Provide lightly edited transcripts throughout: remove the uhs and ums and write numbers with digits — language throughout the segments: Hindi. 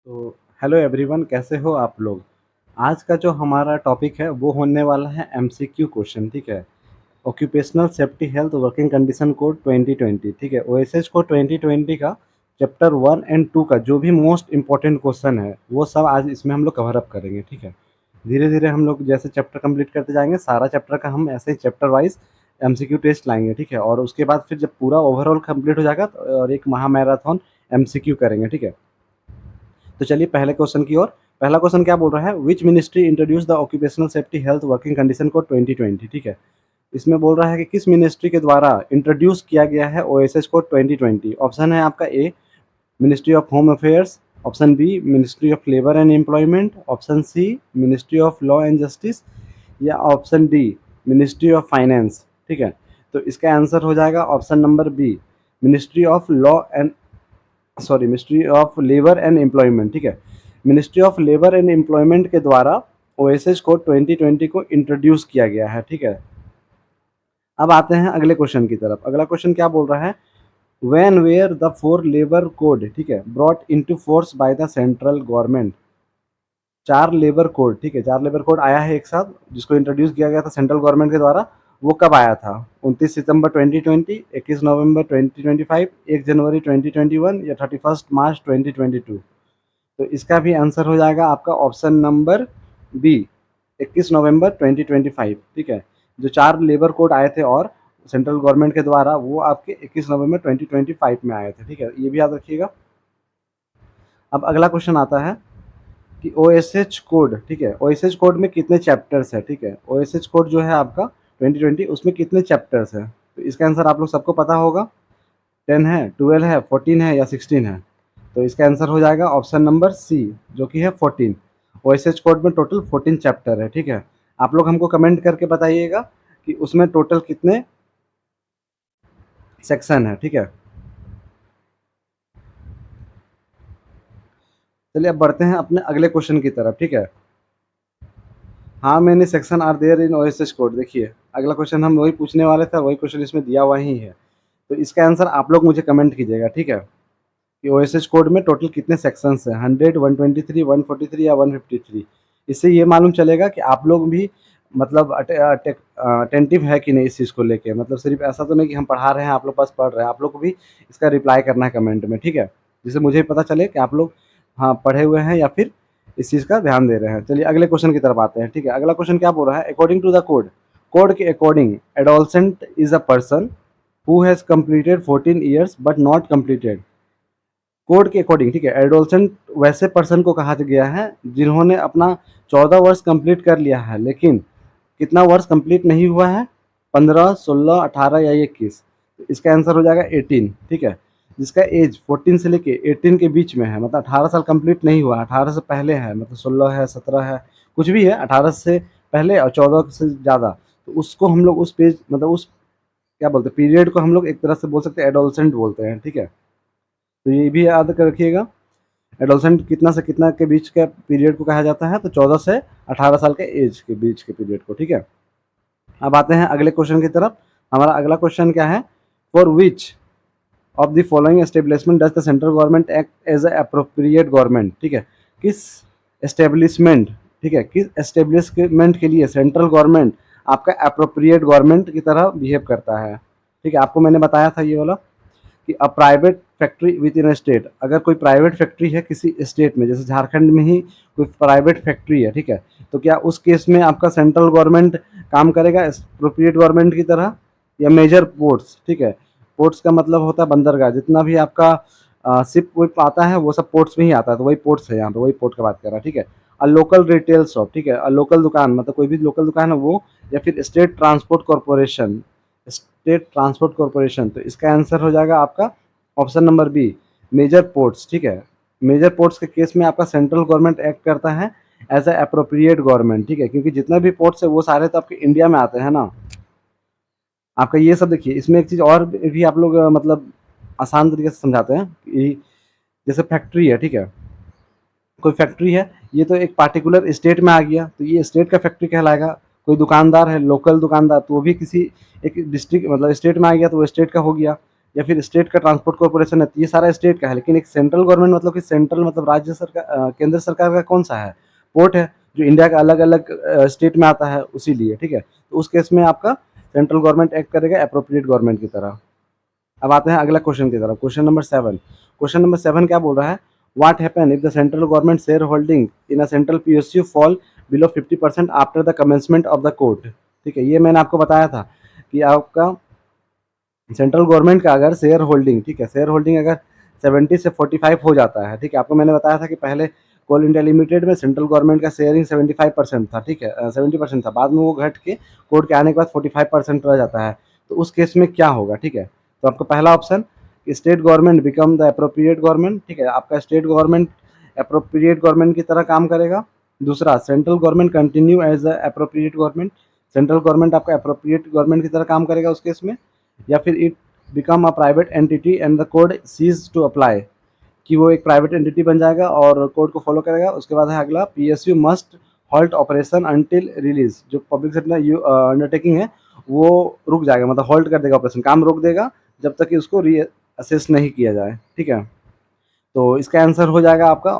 तो हेलो एवरीवन, कैसे हो आप लोग। आज का जो हमारा टॉपिक है वो होने वाला है एमसीक्यू क्वेश्चन। ठीक है, occupational safety health working condition code 2020। ठीक है, ओएसएच कोड 2020 का चैप्टर 1 और 2 का जो भी मोस्ट इंपॉर्टेंट क्वेश्चन है वो सब आज इसमें हम लोग कवर अप करेंगे। ठीक है, धीरे धीरे हम लोग जैसे चैप्टर कंप्लीट करते जाएंगे, सारा चैप्टर का हम ऐसे ही चैप्टर वाइज एमसीक्यू टेस्ट लाएंगे। ठीक है, और उसके बाद फिर जब पूरा ओवरऑल कंप्लीट हो जाएगा और एक महा मैराथन एमसीक्यू करेंगे। ठीक है, तो चलिए पहले क्वेश्चन की ओर। पहला क्वेश्चन क्या बोल रहा है, which ministry introduce the occupational safety health working condition code 2020। ठीक है, इसमें बोल रहा है कि किस मिनिस्ट्री के द्वारा इंट्रोड्यूस किया गया है ओएसएच कोड 2020। ऑप्शन है आपका A ministry of home affairs, option B ministry of labour and employment, option C ministry of law and justice, या option D ministry of finance. ठीक है, तो इसका आंसर हो जाएगा option number B ministry of law and ministry of labour and employment. ठीक है, ministry of labour and employment के द्वारा ओएसएच कोड 2020 को इंट्रोड्यूस किया गया है। ठीक है, अब आते हैं अगले क्वेश्चन की तरफ। अगला क्वेश्चन क्या बोल रहा है, when were the four labour code, ठीक है, brought into force by the central government. चार लेबर कोड, ठीक है, चार लेबर कोड आया है एक साथ जिसको इंट्रोड्यूस किया गया था सेंट्रल गवर्नमेंट के द्वारा। वो कब आया था, 29 सितंबर 2020, 21 नवंबर 2025, 1 जनवरी 2021, या 31 मार्च 2022। तो इसका भी आंसर हो जाएगा आपका ऑप्शन नंबर बी 21 नवंबर 2025। ठीक है, जो चार लेबर कोड आए थे और सेंट्रल गवर्नमेंट के द्वारा वो आपके 21 नवंबर 2025 में आए थे। ठीक है, ये भी याद रखिएगा। अब अगला क्वेश्चन आता है कि ओएसएच कोड, ठीक है, ओएसएच कोड में कितने चैप्टर्स है। ठीक है, ओएसएच कोड जो है आपका 2020 उसमें कितने चैप्टर्स है। तो इसका आंसर आप लोग सबको पता होगा, 10 है, 12 है, 14 है, या 16 है। तो इसका आंसर हो जाएगा ऑप्शन नंबर सी जो कि है 14। ओएसएच कोड में टोटल 14 चैप्टर है। ठीक है, आप लोग हमको कमेंट करके बताइएगा कि उसमें टोटल कितने सेक्शन है। ठीक है, चलिए अब बढ़ते हैं अपने अगले क्वेश्चन की तरफ। ठीक है, हाँ मैंने section are there in OSH code. देखिए अगला क्वेश्चन हम वही पूछने वाले थे, वही क्वेश्चन इसमें दिया हुआ ही है। तो इसका आंसर आप लोग मुझे कमेंट कीजिएगा। ठीक है, कि ओएसएच कोड में टोटल कितने सेक्शंस हैं, 100, 123, 143 या 153। इससे ये मालूम चलेगा कि आप लोग भी मतलब अटेंटिव है कि नहीं इस चीज़ को लेके। मतलब सिर्फ ऐसा तो नहीं कि हम पढ़ा रहे हैं आप लोग पास पढ़ रहे हैं, आप लोग को भी इसका रिप्लाई करना है कमेंट में। ठीक है, जिससे मुझे पता चले कि आप लोग हाँ पढ़े हुए हैं या फिर इस चीज़ का ध्यान दे रहे हैं। चलिए अगले क्वेश्चन की तरफ आते हैं। ठीक है, अगला क्वेश्चन क्या बोल रहा है, according to the code, code के according adolescent is a person who has completed 14 years but not completed. Code के अकॉर्डिंग, ठीक है, एडोलसेंट वैसे पर्सन को कहा गया है जिन्होंने अपना 14 वर्ष कंप्लीट कर लिया है लेकिन कितना वर्ष कंप्लीट नहीं हुआ है, 15, 16, 18 या 21। इसका आंसर हो जाएगा 18। ठीक है, जिसका एज 14 से लेके 18 के बीच में है, मतलब 18 साल कंप्लीट नहीं हुआ, 18 से पहले है, मतलब 16 है, 17 है, कुछ भी है, 18 से पहले और 14 से ज़्यादा, तो उसको हम लोग उस पेज मतलब उस क्या बोलते हैं पीरियड को हम लोग एक तरह से बोल सकते हैं एडोलसेंट बोलते हैं। ठीक है, तो ये भी याद कर रखिएगा, एडोलसेंट कितना से कितना के बीच का पीरियड को कहा जाता है, तो 14 से 18 साल के एज के बीच के पीरियड को। ठीक है, अब आते हैं अगले क्वेश्चन की तरफ। हमारा अगला क्वेश्चन क्या है, for which of the following establishment does the central government act age appropriate government. ठीक है, किस एस्टेब्लिशमेंट, ठीक है, किस एस्टेब्लिशमेंट के लिए सेंट्रल गवर्नमेंट आपका अप्रोप्रिएट गवर्नमेंट की तरह बिहेव करता है। ठीक है, आपको मैंने बताया था ये वाला कि a private factory with in state, अगर कोई प्राइवेट फैक्ट्री है किसी स्टेट में, जैसे झारखंड में ही कोई प्राइवेट फैक्ट्री है, ठीक है, तो क्या उस केस में आपका सेंट्रल गवर्नमेंट काम करेगा एप्रोप्रिएट गवर्नमेंट की तरह, या मेजर पोर्ट्स। ठीक है, पोर्ट्स का मतलब होता है बंदरगाह, जितना भी आपका शिप विप आता है वो सब पोर्ट्स में ही आता है, तो वही पोर्ट्स है, यहाँ पे वही पोर्ट का बात कर रहा है। ठीक है, अ लोकल रिटेल शॉप, ठीक है, अ लोकल दुकान मतलब कोई भी लोकल दुकान है वो, या फिर state transport corporation, state transport corporation. तो इसका आंसर हो जाएगा आपका option number B major ports. ठीक है, मेजर पोर्ट्स के केस में आपका सेंट्रल गवर्नमेंट एक्ट करता है एज ए अप्रोप्रिएट गवर्नमेंट। ठीक है, क्योंकि जितने भी पोर्ट्स है वो सारे तो आपके इंडिया में आते हैं ना। आपका ये सब देखिए, इसमें एक चीज़ और भी आप लोग मतलब आसान तरीके से समझाते हैं कि जैसे फैक्ट्री है, ठीक है, कोई फैक्ट्री है, ये तो एक पार्टिकुलर स्टेट में आ गया तो ये स्टेट का फैक्ट्री कहलाएगा। कोई दुकानदार है लोकल दुकानदार, तो वो भी किसी एक डिस्ट्रिक्ट मतलब स्टेट में आ गया तो वो स्टेट का हो गया। या फिर स्टेट का ट्रांसपोर्ट कॉर्पोरेशन है, तो ये सारा स्टेट का है। लेकिन एक सेंट्रल गवर्नमेंट मतलब कि सेंट्रल मतलब राज्य सरकार, केंद्र सरकार का कौन सा है? पोर्ट है, जो इंडिया का अलग अलग स्टेट में आता है, उसी लिए, ठीक है। तो उस केस में आपका सेंट्रल गवर्नमेंट एक्ट करेगा अप्रोप्रिएट गवर्नमेंट की तरह। अब आते हैं अगला क्वेश्चन की तरफ, क्वेश्चन नंबर 7। क्वेश्चन नंबर 7 क्या बोल रहा है? What happen if the central government share holding in a central PSU fall below 50% after the commencement of the court. ठीक है, ये मैंने आपको बताया था कि आपका सेंट्रल गवर्नमेंट का अगर शेयर होल्डिंग, ठीक है, शेयर होल्डिंग अगर 70 से 45 हो जाता है, ठीक है, आपको मैंने बताया था कि पहले कोल इंडिया लिमिटेड में सेंट्रल गवर्नमेंट का शेयरिंग 75% था, ठीक है, 70% था, बाद में वो घट के कोर्ट के आने के बाद 45% रह जाता है। तो उस केस में क्या होगा? ठीक है, तो आपका पहला ऑप्शन कि state government become the appropriate government, ठीक है, आपका स्टेट गवर्नमेंट अप्रोप्रिएट गवर्नमेंट की तरह काम करेगा। दूसरा, central government continue as the appropriate government, central government आपका अप्रोप्रिएट गवर्नमेंट की तरह काम करेगा उस केस में। या फिर it become a private entity and the code cease to apply, कि वो एक प्राइवेट एंटिटी बन जाएगा और कोड को फॉलो करेगा। उसके बाद है अगला, PSU must halt operation until release, जो पब्लिक सेक्टर अंडरटेकिंग है वो रुक जाएगा, मतलब हॉल्ट कर देगा, ऑपरेशन काम रोक देगा जब तक कि उसको री असेस नहीं किया जाए। ठीक है, तो इसका आंसर हो जाएगा आपका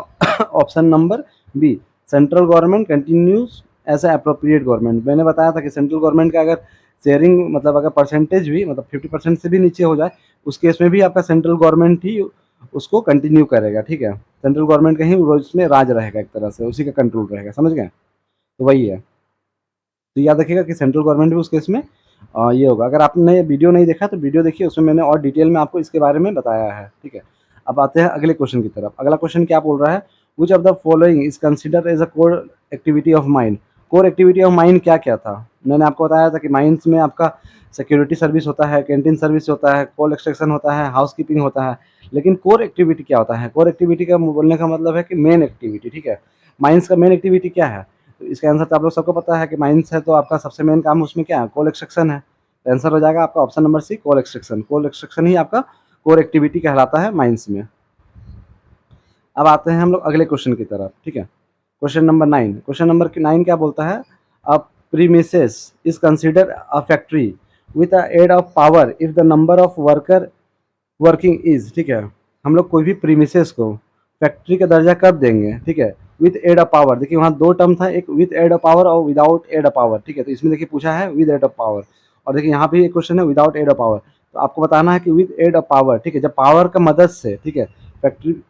option number B, central government continues as a appropriate government. मैंने बताया था कि सेंट्रल गवर्नमेंट का अगर शेयरिंग मतलब अगर परसेंटेज भी मतलब 50% से भी नीचे हो जाए, उस केस में भी आपका सेंट्रल गवर्नमेंट ही उसको कंटिन्यू करेगा। ठीक है, सेंट्रल गवर्नमेंट का ही उसमें राज रहेगा, एक तरह से उसी का कंट्रोल रहेगा, समझ गए? तो वही है, तो याद रखिएगा कि सेंट्रल गवर्नमेंट भी उस केस में ये होगा। अगर आपने वीडियो नहीं देखा तो वीडियो देखिए, उसमें मैंने और डिटेल में आपको इसके बारे में बताया है। ठीक है, अब आते हैं अगले क्वेश्चन की तरफ। अगला क्वेश्चन क्या बोल रहा है? Which of the following is consider as a core activity of mind. Core activity of mind क्या क्या था? मैंने आपको बताया था कि माइंस में आपका सिक्योरिटी सर्विस होता है, कैंटीन सर्विस होता है, कोल एक्सट्रैक्शन होता है, हाउस कीपिंग होता है। लेकिन कोर एक्टिविटी क्या होता है? कोर एक्टिविटी का बोलने का मतलब है कि मेन एक्टिविटी। ठीक है, माइंस का मेन एक्टिविटी क्या है? तो इसका आंसर तो आप लोग सबको पता है कि माइंस है, तो आपका सबसे मेन काम उसमें क्या है? कोल एक्सट्रैक्शन है। तो आंसर हो जाएगा आपका ऑप्शन नंबर सी, कोल एक्सट्रैक्शन। कोल एक्सट्रैक्शन ही आपका कोर एक्टिविटी कहलाता है माइंस में। अब आते हैं हम लोग अगले क्वेश्चन की तरफ। ठीक है, क्वेश्चन नंबर 9। क्वेश्चन नंबर 9 क्या बोलता है? A premises is consider a factory with a aid of power if the number of worker working is. ठीक है, हम लोग कोई भी प्रीमिसेस को फैक्ट्री का दर्जा कब देंगे? ठीक है, विद एड ऑफ पावर। देखिए वहाँ दो टर्म था, एक विद एड ऑफ पावर और विदाउट एड ऑफ पावर। ठीक है, तो इसमें देखिए पूछा है विद एड ऑफ पावर, और देखिए यहाँ भी एक क्वेश्चन है विदाउट एड ऑफ पावर। तो आपको बताना है कि विद एड ऑफ पावर। ठीक है, जब पावर का मदद से, ठीक है, फैक्ट्री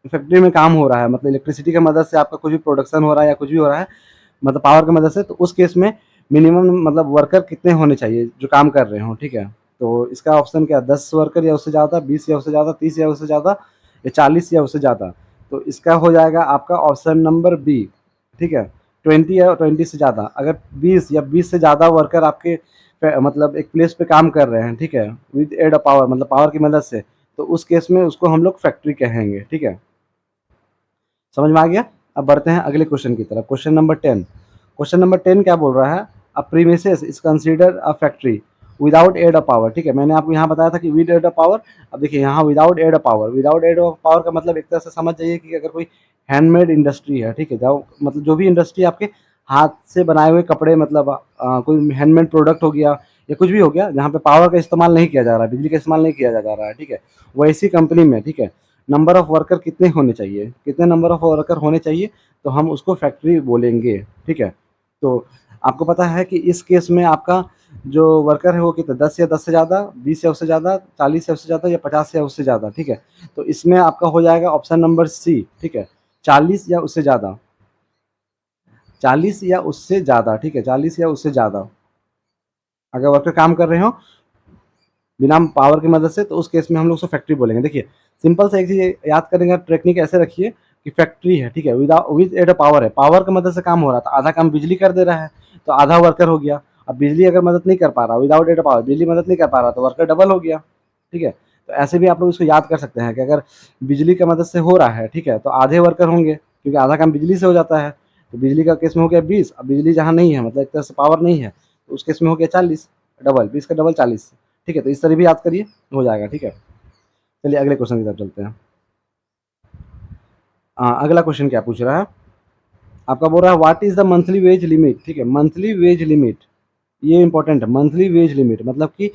फैक्ट्री में काम हो रहा है, मतलब इलेक्ट्रिसिटी की मदद से आपका कुछ भी प्रोडक्शन हो रहा है या कुछ भी हो रहा है, मतलब पावर की मदद से, तो उस केस में मिनिमम मतलब वर्कर कितने होने चाहिए जो काम कर रहे हो? ठीक है, तो इसका ऑप्शन क्या? 10 वर्कर या उससे ज़्यादा, 20 या उससे ज़्यादा, 30 या उससे ज़्यादा, या 40 या उससे ज़्यादा। तो इसका हो जाएगा आपका ऑप्शन नंबर बी। ठीक है, 20 या 20 से ज़्यादा। अगर 20 या 20 से ज़्यादा वर्कर आपके मतलब एक प्लेस पे काम कर रहे हैं, ठीक है, विद एड पावर मतलब पावर की मदद से, तो उस केस में उसको हम लोग फैक्ट्री कहेंगे। ठीक है, समझ में आ गया? अब बढ़ते हैं अगले क्वेश्चन की तरफ, क्वेश्चन नंबर 10। क्वेश्चन नंबर 10 क्या बोल रहा है? A premises is consider a factory without aid of power. ठीक है, मैंने आपको यहाँ बताया था कि विद एड ऑफ पावर। अब देखिए यहाँ without aid of power, without aid of power का मतलब एक तरह से समझ जाइए कि अगर कोई हैंडमेड इंडस्ट्री है, ठीक है, जो मतलब जो भी इंडस्ट्री आपके हाथ से बनाए हुए कपड़े, मतलब कोई हैंडमेड प्रोडक्ट हो गया या कुछ भी हो गया जहाँ पे पावर का इस्तेमाल नहीं किया जा रहा है, बिजली का इस्तेमाल नहीं किया जा रहा है, ठीक है, वैसी कंपनी में, ठीक है, नंबर ऑफ वर्कर कितने होने चाहिए? कितने नंबर ऑफ वर्कर होने चाहिए? तो हम उसको फैक्ट्री बोलेंगे। ठीक है, तो आपको पता है कि इस केस में आपका जो वर्कर है वो कितना, 10 या 10 से ज़्यादा, 20 या उससे ज़्यादा, 40 या उससे ज़्यादा, या 50 या उससे ज़्यादा। ठीक है, तो इसमें आपका हो जाएगा ऑप्शन नंबर सी। ठीक है, 40 या उससे ज़्यादा, 40 या उससे ज़्यादा। ठीक है, 40 या उससे ज़्यादा अगर वर्कर काम कर रहे हो बिना पावर की मदद से, तो उस केस में हम लोग उसको फैक्ट्री बोलेंगे। देखिए सिंपल से एक चीज़ याद करेंगे, टेक्निक ऐसे रखिए कि फैक्ट्री है, ठीक है, विद एड पावर है, पावर की मदद से काम हो रहा था, आधा काम बिजली कर दे रहा है, तो आधा वर्कर हो गया। अब बिजली अगर मदद नहीं कर पा रहा, विदाउट एड पावर बिजली मदद नहीं कर पा रहा, तो वर्कर डबल हो गया। ठीक है, तो ऐसे भी आप लोग इसको याद कर सकते हैं कि अगर बिजली की मदद से हो रहा है, ठीक है, तो आधे वर्कर होंगे, क्योंकि आधा काम बिजली से हो जाता है। तो बिजली का केस में हो गया 20, अब बिजली जहाँ नहीं है, मतलब एक तरह से पावर नहीं है, तो उस केस में हो गया 40, डबल 20 का डबल 40। ठीक है, तो इस तरह भी याद करिए, हो जाएगा। ठीक है, चलिए अगले क्वेश्चन की तरफ चलते हैं। अगला क्वेश्चन क्या पूछ रहा है? आपका बोल रहा है what is the monthly wage limit. ठीक है, मंथली वेज लिमिट, ये इंपॉर्टेंट है। मंथली वेज लिमिट मतलब कि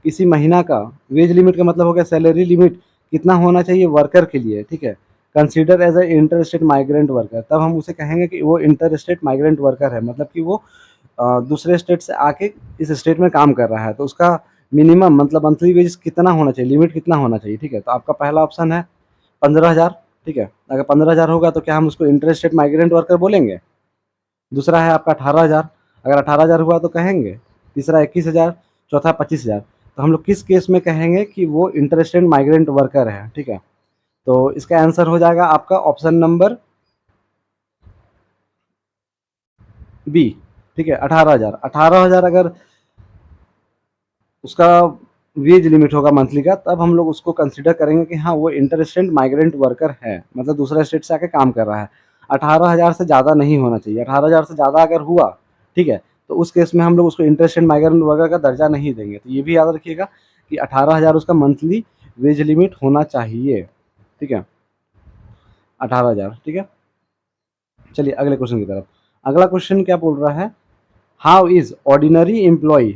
किसी महीना का, वेज लिमिट का मतलब हो गया सैलरी लिमिट कितना होना चाहिए वर्कर के लिए, ठीक है। Consider as a inter state migrant worker, तब हम उसे कहेंगे कि वो इंटर स्टेट माइग्रेंट वर्कर है, मतलब कि वो दूसरे स्टेट से आके इस स्टेट में काम कर रहा है, तो उसका मिनिमम मतलब मंथली वेज कितना होना चाहिए, लिमिट कितना होना चाहिए, ठीक है। तो आपका पहला ऑप्शन है 15,000, ठीक है। अगर 15,000 होगा तो क्या हम उसको इंटर स्टेट माइग्रेंट वर्कर बोलेंगे। दूसरा है आपका 18,000, अगर 18,000 हुआ तो कहेंगे। तीसरा 21,000, चौथा 25,000। तो हम लोग किस केस में कहेंगे कि वो इंटर स्टेट माइग्रेंट वर्कर है, ठीक है। तो इसका आंसर हो जाएगा आपका ऑप्शन नंबर बी, ठीक है। 18,000, 18,000 अगर उसका वेज लिमिट होगा मंथली का, तब हम लोग उसको कंसिडर करेंगे कि हाँ वो इंटर स्टेट माइग्रेंट वर्कर है, मतलब दूसरा स्टेट से आके काम कर रहा है। 18,000 से ज़्यादा नहीं होना चाहिए, 18,000 से ज़्यादा अगर हुआ, ठीक है, तो उस केस में हम लोग उसको इंटर स्टेट माइग्रेंट वर्कर का दर्जा नहीं देंगे। तो ये भी याद रखिएगा कि 18,000 उसका मंथली वेज लिमिट होना चाहिए, ठीक है। 18,000, ठीक है। चलिए अगले क्वेश्चन की तरफ। अगला क्वेश्चन क्या बोल रहा है, how is ordinary employ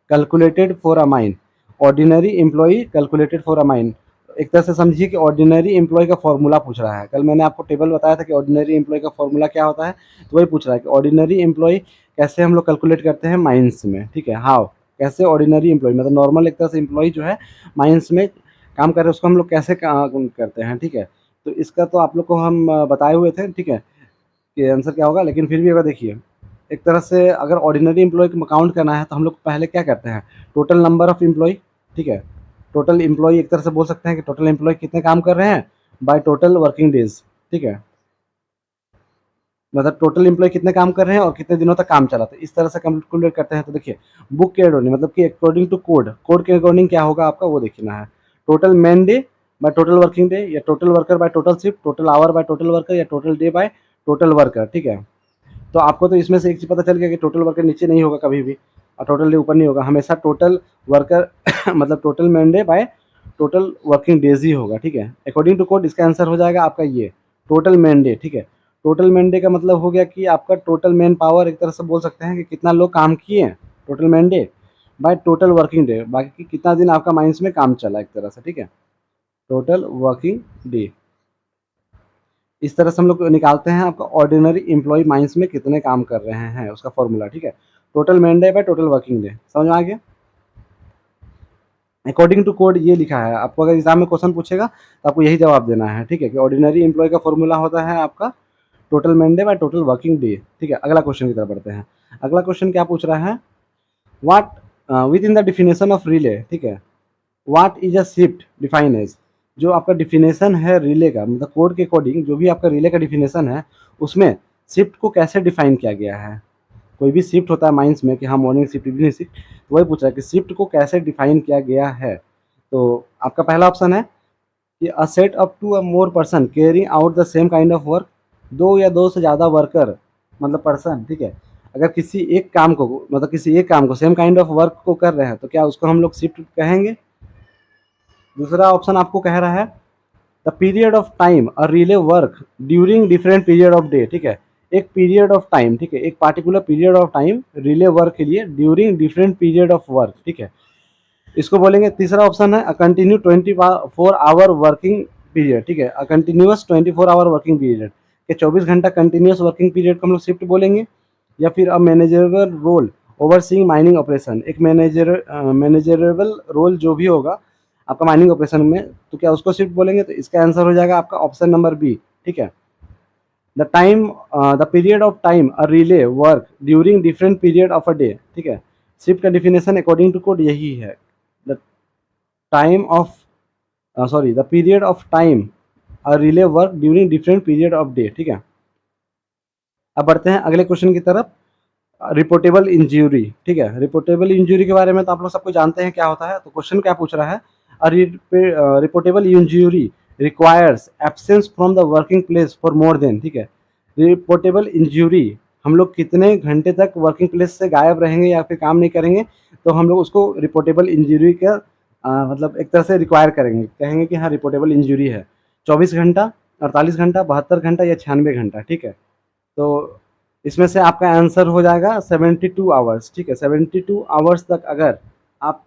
calculated for a mine. Ordinary employ calculated for a mine, एक तरह से समझिए कि ऑर्डिनरी एम्प्लॉय का फॉर्मूला पूछ रहा है। कल मैंने आपको टेबल बताया था कि ऑर्डिनरी एम्प्लॉय का फॉर्मूला क्या होता है, तो वही पूछ रहा है कि ऑर्डिनरी एम्प्लॉय कैसे हम लोग कैलकुलेट करते हैं माइंस में, ठीक है। हाउ, कैसे ऑर्डिनरी एम्प्लॉय मतलब नॉर्मल एक तरह से एम्प्लॉय जो है माइंस में काम कर रहे हैं उसको हम लोग कैसे करते हैं, ठीक है। तो इसका तो आप लोग को हम बताए हुए थे, ठीक है, कि आंसर क्या होगा। लेकिन फिर भी अगर देखिए, एक तरह से अगर ऑर्डिनरी एम्प्लॉय को काउंट करना है तो हम लोग पहले क्या करते हैं, टोटल नंबर ऑफ एम्प्लॉय, ठीक है। टोटल एम्प्लॉय एक तरह से बोल सकते हैं कि टोटल एम्प्लॉय कितने काम कर रहे हैं बाय टोटल वर्किंग डेज, ठीक है। मतलब टोटल एम्प्लॉय कितने काम कर रहे हैं और कितने दिनों तक काम चला, तो इस तरह से कैलकुलेट करते हैं। तो देखिए बुक के अकॉर्डिंग मतलब कि अकॉर्डिंग टू कोड, कोड के अकॉर्डिंग क्या होगा आपका वो देखना है। Total man day by total working day, या total worker by total shift, total hour by total worker, या total day by total worker, ठीक है। तो आपको तो इसमें से एक चीज़ पता चल गया कि टोटल वर्कर नीचे नहीं होगा कभी भी और टोटल डे ऊपर नहीं होगा, हमेशा टोटल वर्कर मतलब total man day by total working days ही होगा, ठीक है। अकॉर्डिंग टू कोड इसका आंसर हो जाएगा आपका ये टोटल मैन डे, ठीक है। टोटल मैन डे का मतलब हो गया कि आपका टोटल मैन पावर, एक तरह से बोल सकते हैं कि कितना लोग काम किए हैं total man day by total working day, बाकी कितना दिन आपका माइंस में काम चला एक तरह से, ठीक है। टोटल वर्किंग डे, इस तरह से हम लोग निकालते हैं आपका ऑर्डिनरी एम्प्लॉय माइंस में कितने काम कर रहे हैं उसका फॉर्मूला, ठीक है। Total man day by total working day, समझ में आ गया। अकॉर्डिंग टू कोड ये लिखा है, आपको अगर एग्जाम में क्वेश्चन पूछेगा तो आपको यही जवाब देना है, ठीक है, कि ऑर्डिनरी एम्प्लॉय का फॉर्मूला होता है आपका total man day by total working day, ठीक है। अगला क्वेश्चन की तरफ बढ़ते हैं। अगला क्वेश्चन क्या पूछ रहा है, what within the definition of relay, ठीक है, what is a shift define as. जो आपका डिफिनेशन है रिले का, मतलब कोड के अकॉर्डिंग जो भी आपका रिले का डिफिनेशन है उसमें शिफ्ट को कैसे डिफाइन किया गया है। कोई भी शिफ्ट होता है माइंस में कि हाँ मॉर्निंग शिफ्ट इवनिंग शिफ्ट, तो वही पूछ रहा है कि शिफ्ट को कैसे डिफाइन किया गया है। तो आपका पहला ऑप्शन है कि a set of two or more person carrying out the same kind of work, दो या दो से ज़्यादा वर्कर मतलब पर्सन, ठीक है, अगर किसी एक काम को मतलब किसी एक काम को सेम काइंड ऑफ वर्क को कर रहे हैं तो क्या उसको हम लोग शिफ्ट कहेंगे। दूसरा ऑप्शन आपको कह रहा है द पीरियड ऑफ टाइम और relay work during different period of day, ठीक है। एक पीरियड ऑफ टाइम, ठीक है, एक particular period of time relay work के लिए during different period of work, ठीक है, इसको बोलेंगे। तीसरा ऑप्शन है a continue 24 hour working period, ठीक है, a continuous 24 hour working period के 24 घंटा कंटिन्यूअस वर्किंग पीरियड को हम लोग शिफ्ट बोलेंगे। या फिर a manageable role overseeing mining operation, एक मैनेजरेबल रोल जो भी होगा आपका माइनिंग ऑपरेशन में, तो क्या उसको शिफ्ट बोलेंगे। तो इसका आंसर हो जाएगा आपका ऑप्शन नंबर बी, ठीक है। The time the period of time a relay work during different period of a day, ठीक है। शिफ्ट का डिफिनेशन अकॉर्डिंग टू कोड यही है, the time of sorry the period of time a relay work during different period of day, ठीक है। अब बढ़ते हैं अगले क्वेश्चन की तरफ, रिपोर्टेबल इंजरी, ठीक है। रिपोर्टेबल इंजरी के बारे में तो आप लोग सबको जानते हैं क्या होता है। तो क्वेश्चन क्या पूछ रहा है, reportable injury requires absence from the working place for more than, ठीक है। रिपोर्टेबल इंजरी हम लोग कितने घंटे तक वर्किंग प्लेस से गायब रहेंगे या फिर काम नहीं करेंगे, तो हम लोग उसको रिपोर्टेबल इंजरी का मतलब एक तरह से रिक्वायर करेंगे, कहेंगे कि हाँ रिपोर्टेबल इंजरी है। 24 घंटा, 48 घंटा, 72 घंटा या 96 घंटा, ठीक है। तो इसमें से आपका आंसर हो जाएगा 72 आवर्स, ठीक है। 72 आवर्स तक अगर आप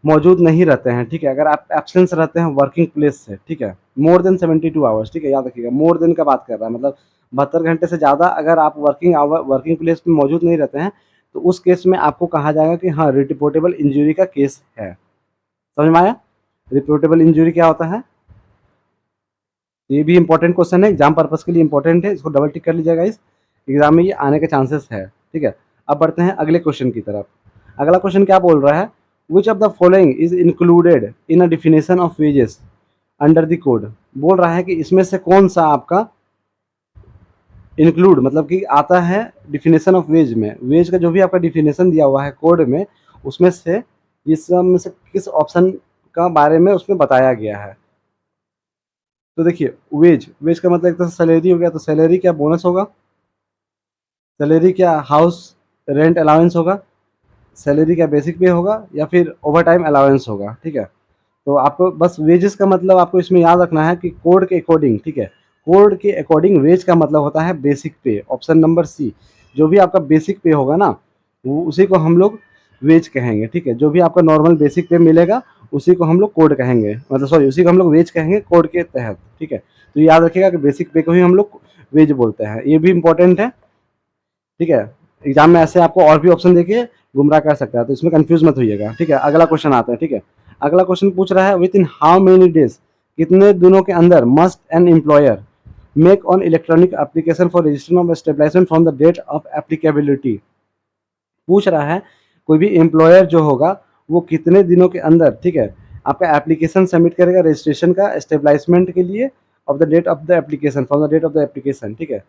मौजूद नहीं रहते हैं, ठीक है। अगर आप एब्सेंस रहते हैं वर्किंग प्लेस से, ठीक है, मोर देन 72 आवर्स, ठीक है, याद रखिएगा मोर देन का बात कर रहा है, मतलब 72 घंटे से ज़्यादा अगर आप वर्किंग प्लेस में मौजूद नहीं रहते हैं, तो उस केस में आपको कहा जाएगा कि हाँ रिपोर्टेबल इंजरी का केस है। समझ में आया? रिपोर्टेबल इंजरी क्या होता है? ये भी इंपॉर्टेंट क्वेश्चन है, एग्जाम पर्पस के लिए इंपॉर्टेंट है, इसको डबल टिक कर लीजिएगा, इस एग्जाम में ये आने के चांसेस है, ठीक है। अब बढ़ते हैं अगले क्वेश्चन की तरफ। अगला क्वेश्चन क्या बोल रहा है? Which of the following is included in a definition of wages under the code. बोल रहा है कि इसमें से कौन सा आपका इंक्लूड मतलब कि आता है डिफिनेशन ऑफ वेज में, वेज का जो भी आपका डिफिनेशन दिया हुआ है कोड में, उसमें से इस सब में से किस ऑप्शन का बारे में उसमें बताया गया है। तो देखिए वेज, वेज का मतलब एक तरह से सैलरी हो गया, तो सैलरी क्या बोनस होगा, सैलरी क्या हाउस रेंट अलाउंस होगा, सैलरी क्या बेसिक पे होगा, या फिर ओवर टाइम अलाउंस होगा, ठीक है। तो आपको बस वेजेस का मतलब आपको इसमें याद रखना है कि कोड के अकॉर्डिंग, ठीक है, कोड के अकॉर्डिंग वेज का मतलब होता है बेसिक पे, ऑप्शन नंबर सी। जो भी आपका बेसिक पे होगा ना, वो उसी को हम लोग वेज कहेंगे, ठीक है। जो भी आपका नॉर्मल बेसिक पे मिलेगा उसी को हम लोग कोड कहेंगे, मतलब सॉरी उसी को हम लोग वेज कहेंगे कोड के तहत, ठीक है। तो याद रखिएगा कि बेसिक पे को ही हम लोग वेज बोलते हैं, ये भी इंपॉर्टेंट है, ठीक है। एग्जाम में ऐसे आपको और भी ऑप्शन देके गुमराह कर सकता है, तो इसमें कंफ्यूज मत होइएगा, ठीक है। अगला क्वेश्चन आता है, ठीक है। अगला क्वेश्चन पूछ रहा है within how many days, कितने दिनों के अंदर must an employer make on electronic application for registration of stabilization from the date of applicability. पूछ रहा है कोई भी एम्प्लॉयर जो होगा वो कितने दिनों के अंदर, ठीक है, आपका एप्लीकेशन सबमिट करेगा रजिस्ट्रेशन का स्टेबलाइजमेंट के लिए of the date of the application, from the date of the application, ठीक है।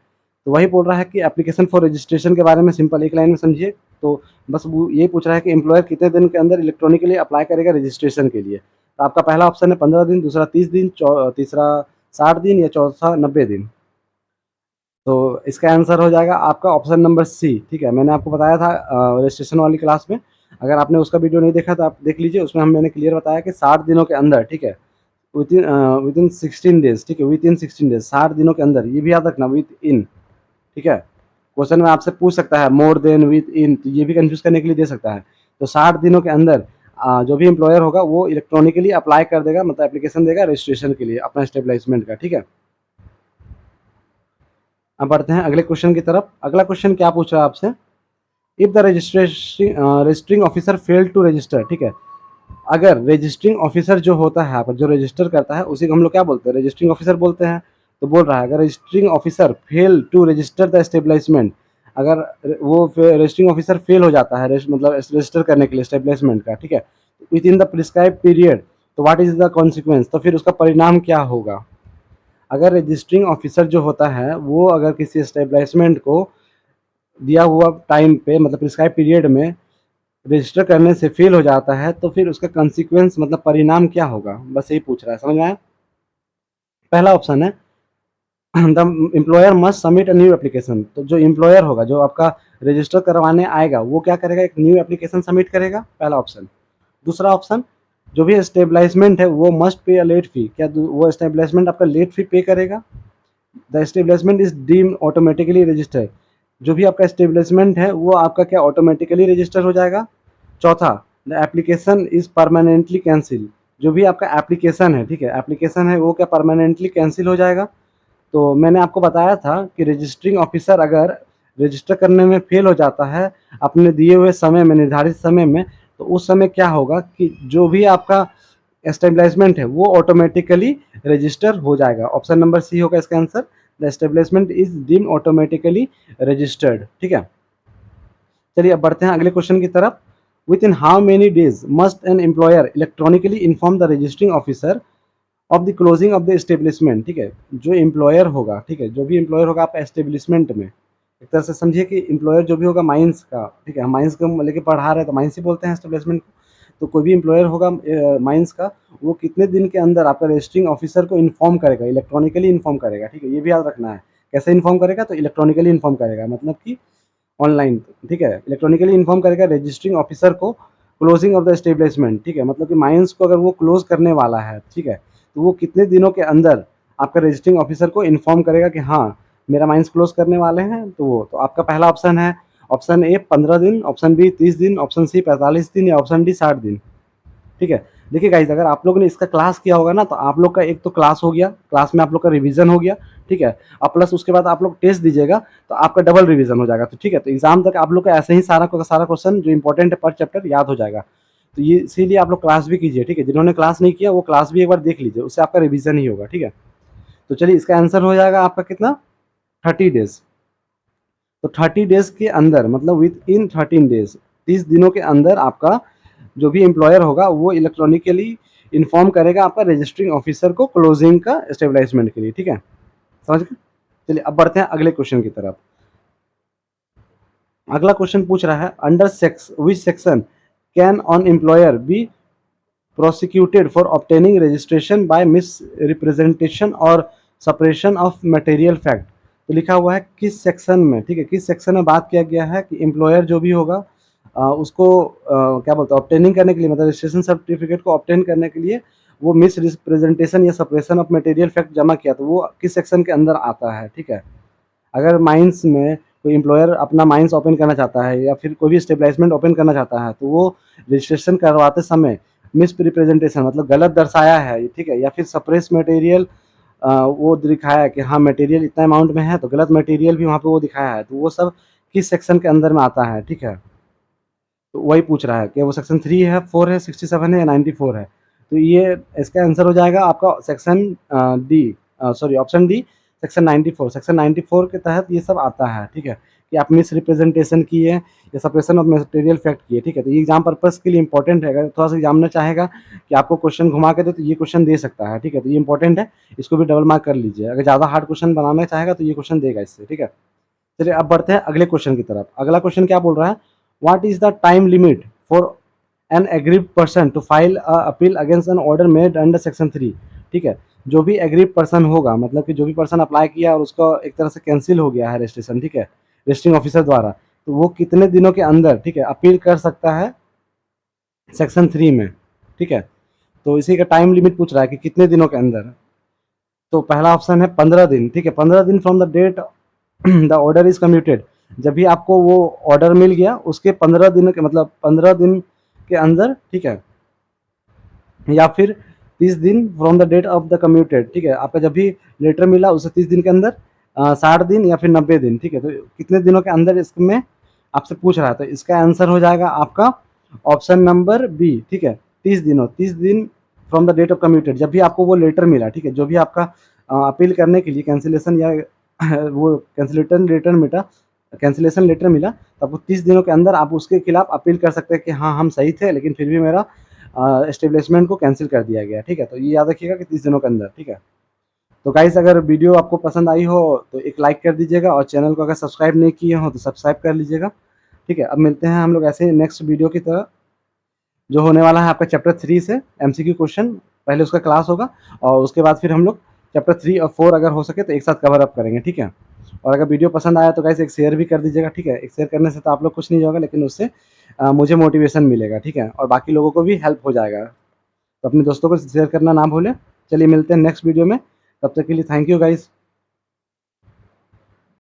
तो वही बोल रहा है कि एप्लीकेशन फॉर रजिस्ट्रेशन के बारे में सिंपल एक लाइन में समझिए। तो बस वो ये पूछ रहा है कि एम्प्लॉयर कितने दिन के अंदर इलेक्ट्रॉनिकली अप्लाई करेगा रजिस्ट्रेशन के लिए। तो आपका पहला ऑप्शन है 15 दिन, दूसरा 30 दिन, तीसरा 60 दिन, या चौथा 90 दिन। तो इसका आंसर हो जाएगा आपका ऑप्शन नंबर सी, ठीक है। मैंने आपको बताया था रजिस्ट्रेशन वाली क्लास में, अगर आपने उसका वीडियो नहीं देखा तो आप देख लीजिए, उसमें मैंने क्लियर बताया कि 60 दिनों के अंदर, ठीक है, विद इन 16 डेज, ठीक है, विद इन 16 डेज, 60 दिनों के अंदर, ये भी याद रखना विद इन, ठीक है। क्वेश्चन में आपसे पूछ सकता है मोर देन विद इन, तो ये भी कंफ्यूज करने के लिए दे सकता है। तो 60 दिनों के अंदर जो भी एम्प्लॉयर होगा वो इलेक्ट्रॉनिकली अप्लाई कर देगा, मतलब एप्लीकेशन देगा रजिस्ट्रेशन के लिए अपना स्टेबलाइजमेंट का, ठीक है। अब बढ़ते हैं अगले क्वेश्चन की तरफ। अगला क्वेश्चन क्या पूछ रहा है आपसे? If the registering officer fail to register, ठीक है, अगर रजिस्ट्रिंग ऑफिसर जो होता है आपका जो रजिस्टर करता है उसी को हम लोग क्या बोलते हैं, रजिस्ट्रिंग ऑफिसर बोलते हैं। तो बोल रहा है अगर registering officer fail to register the establishment, अगर वो रजिस्ट्रिंग ऑफिसर फेल हो जाता है मतलब रजिस्टर करने के लिए स्टेबलाइजमेंट का, ठीक है, within the prescribe period, तो व्हाट इज द कॉन्सिक्वेंस, तो फिर उसका परिणाम क्या होगा। अगर रजिस्ट्रिंग ऑफिसर जो होता है वो अगर किसी स्टेबलाइजमेंट को दिया हुआ टाइम पे मतलब प्रिस्क्राइब पीरियड में रजिस्टर करने से फेल हो जाता है, तो फिर उसका कंसिक्वेंस मतलब परिणाम क्या होगा, बस यही पूछ रहा है, समझ में आया? पहला ऑप्शन है the employer must submit a new application, तो जो एम्प्लॉयर होगा जो आपका रजिस्टर करवाने आएगा वो क्या करेगा, एक न्यू एप्लीकेशन सबमिट करेगा, पहला ऑप्शन। दूसरा ऑप्शन, जो भी स्टेबलाइजमेंट है वो must pay a late fee, क्या वो स्टेबलाइजमेंट आपका लेट फी पे करेगा। The establishment is deemed automatically register, जो भी आपका स्टेबलाइजमेंट है वो आपका क्या ऑटोमेटिकली रजिस्टर हो जाएगा। चौथा, the application is permanently cancel, जो भी आपका एप्लीकेशन है, ठीक है, एप्लीकेशन है वो क्या परमानेंटली कैंसिल हो जाएगा। तो मैंने आपको बताया था कि रजिस्ट्रिंग ऑफिसर अगर रजिस्टर करने में फेल हो जाता है अपने दिए हुए समय में, निर्धारित समय में, तो उस समय क्या होगा कि जो भी आपका एस्टेब्लिशमेंट है वो ऑटोमेटिकली रजिस्टर हो जाएगा। ऑप्शन नंबर सी होगा इसका answer, the establishment is deem automatically registered, ठीक है। चलिए अब बढ़ते हैं अगले क्वेश्चन की तरफ। With in how many days must an employer electronically inform the registering officer of the closing of the establishment, ठीक है। जो एम्प्लॉयर होगा, ठीक है, जो भी एम्प्लॉयर होगा आपका एस्टेब्लिशमेंट में, एक तरह से समझिए कि एम्प्लॉयर जो भी होगा माइंस का, ठीक है, हम माइंस को लेके पढ़ा रहे हैं तो माइंस ही बोलते हैं एस्टेब्लिशमेंट को। तो कोई भी एम्प्लॉयर होगा माइंस का, वो कितने दिन के अंदर आपका रजिस्ट्रिंग ऑफिसर को इन्फॉर्म करेगा, इलेक्ट्रॉनिकली इन्फॉर्म करेगा, ठीक है, ये भी याद रखना है। कैसे इन्फॉर्म करेगा, तो इलेक्ट्रॉनिकली इन्फॉर्म करेगा, मतलब कि ऑनलाइन, ठीक है, इलेक्ट्रॉनिकली इन्फॉर्म करेगा रजिस्ट्रिंग ऑफिसर को क्लोजिंग ऑफ द एस्टेब्लिशमेंट, ठीक है, मतलब कि माइंस को अगर वो क्लोज करने वाला है, ठीक है, तो वो कितने दिनों के अंदर आपका रजिस्ट्रिंग ऑफिसर को इन्फॉर्म करेगा कि हाँ मेरा माइंस क्लोज करने वाले हैं। तो वो तो आपका पहला ऑप्शन है ऑप्शन ए 15 दिन, ऑप्शन बी 30 दिन, ऑप्शन सी 45 दिन, या ऑप्शन डी 60 दिन, ठीक है। देखिए गाइस, अगर आप लोगों ने इसका क्लास किया होगा ना, तो आप लोग का एक तो क्लास हो गया, क्लास में आप लोग का रिवीजन हो गया, ठीक है। और प्लस उसके बाद आप लोग टेस्ट दीजिएगा तो आपका डबल रिवीजन हो जाएगा, तो ठीक है। तो एग्जाम तक आप लोग का ऐसे ही सारा का सारा क्वेश्चन जो इंपॉर्टेंट है पर चैप्टर याद हो जाएगा। तो ये इसीलिए आप लोग क्लास भी कीजिए, ठीक है। जिन्होंने क्लास नहीं किया वो क्लास भी एक बार देख लीजिए, उससे आपका रिवीजन ही होगा, ठीक है। तो चलिए, इसका आंसर हो जाएगा आपका कितना, 30 डेज। तो 30 डेज के अंदर, मतलब विद इन 13 डेज, 30 दिनों के अंदर आपका जो भी एम्प्लॉयर होगा वो इलेक्ट्रॉनिकली इन्फॉर्म करेगा आपका रजिस्ट्रिंग ऑफिसर को क्लोजिंग का स्टेबलाइजमेंट के लिए, ठीक है। समझ गए। चलिए अब बढ़ते हैं अगले क्वेश्चन की तरफ। अगला क्वेश्चन पूछ रहा है, under sex which section can on employer be prosecuted for obtaining registration bye miss representation और सप्रेशन ऑफ मटेरियल फैक्ट। तो लिखा हुआ है किस सेक्शन में, ठीक है, किस सेक्शन में बात किया गया है कि एम्प्लॉयर जो भी होगा उसको क्या बोलते हैं, ऑब्टेनिंग करने के लिए, मतलब रजिस्ट्रेशन सर्टिफिकेट को ऑब्टेन करने के लिए वो मिस रिप्रेजेंटेशन या सप्रेशन ऑफ मटेरियल फैक्ट जमा किया, तो वो किस सेक्शन के अंदर आता है, ठीक है। अगर माइंस में कोई एम्प्लॉयर अपना माइंस ओपन करना चाहता है या फिर कोई भी स्टेबलाइजमेंट ओपन करना चाहता है, तो वो रजिस्ट्रेशन करवाते समय मिस रिप्रेजेंटेशन मतलब गलत दर्शाया है, ठीक है, या फिर सप्रेस मटेरियल वो दिखाया है कि हाँ मटेरियल इतना अमाउंट में है, तो गलत मटेरियल भी वहाँ पे वो दिखाया है, तो वो सब किस सेक्शन के अंदर में आता है, ठीक है। तो वही पूछ रहा है कि वो सेक्शन 3 है, 4 है, 67 है या 94 है। तो ये इसका आंसर हो जाएगा आपका section D, sorry option D, section 94। Section 94 के तहत ये सब आता है, ठीक है, कि आप मिस रिप्रेजेंटेशन किए या सप्रेशन ऑफ मटेरियल फैक्ट किए, ठीक है। तो ये एग्जाम पर्पस के लिए इंपॉर्टेंट है, अगर थोड़ा सा एग्जामिनर चाहेगा कि आपको क्वेश्चन घुमा के दे तो ये क्वेश्चन दे सकता है, ठीक है। तो ये इंपॉर्टेंट है, इसको भी डबल मार्क कर लीजिए। अगर ज़्यादा हार्ड क्वेश्चन बनाना चाहेगा तो ये क्वेश्चन देगा इससे, ठीक है। चलिए अब बढ़ते हैं अगले क्वेश्चन की तरफ। अगला क्वेश्चन क्या बोल रहा है, what is the time limit for an aggrieved person to file appeal against an order made under section 3, ठीक है। जो भी एग्रीड पर्सन होगा, मतलब कि जो भी पर्सन अप्लाई किया और उसका एक तरह से कैंसिल हो गया है रजिस्ट्रेशन, ठीक है, रजिस्ट्रिंग ऑफिसर द्वारा, तो वो कितने दिनों के अंदर, ठीक है, अपील कर सकता है सेक्शन 3 में, ठीक है। तो इसी का टाइम लिमिट पूछ रहा है कि कितने दिनों के अंदर। तो पहला ऑप्शन है 15 दिन, ठीक है, 15 दिन from the date the order is commuted. जब भी आपको वो ऑर्डर मिल गया उसके 15 दिन के, मतलब 15 दिन के अंदर, ठीक है, या फिर 30 दिन from the date of the commuted, ठीक है। आपका जब भी लेटर मिला उससे 30 दिन के अंदर, 60 दिन या फिर 90 दिन, ठीक है। तो कितने दिनों के अंदर इसमें आपसे पूछ रहा है, तो इसका आंसर हो जाएगा आपका ऑप्शन नंबर बी, ठीक है, 30 दिनों, 30 दिन from the date of commuted. जब भी आपको वो लेटर मिला, ठीक है, जो भी आपका अपील करने के लिए कैंसिलेशन या वो कैंसिलेशन लेटर मिला, तो आपको 30 दिनों के अंदर आप उसके खिलाफ अपील कर सकते हैं कि हाँ हम सही थे लेकिन फिर भी मेरा एस्टेब्लिशमेंट को कैंसिल कर दिया गया, ठीक है। तो ये याद रखिएगा कि 30 दिनों के अंदर, ठीक है। तो गाइस, अगर वीडियो आपको पसंद आई हो तो एक लाइक कर दीजिएगा और चैनल को अगर सब्सक्राइब नहीं किए हो तो सब्सक्राइब कर लीजिएगा, ठीक है। अब मिलते हैं हम लोग ऐसे नेक्स्ट वीडियो की तरह, जो होने वाला है आपका चैप्टर 3 से एमसीक्यू क्वेश्चन। पहले उसका क्लास होगा और उसके बाद फिर हम लोग चैप्टर 3 और 4 अगर हो सके तो एक साथ कवर अप करेंगे, ठीक है। और अगर वीडियो पसंद आया तो गाइस एक शेयर भी कर दीजिएगा, ठीक है। एक शेयर करने से तो आप लोग कुछ नहीं होगा, लेकिन उससे मुझे मोटिवेशन मिलेगा, ठीक है, और बाकी लोगों को भी हेल्प हो जाएगा। तो अपने दोस्तों को शेयर करना ना भूलें। चलिए मिलते हैं नेक्स्ट वीडियो में, तब तक के लिए थैंक यू गाइस।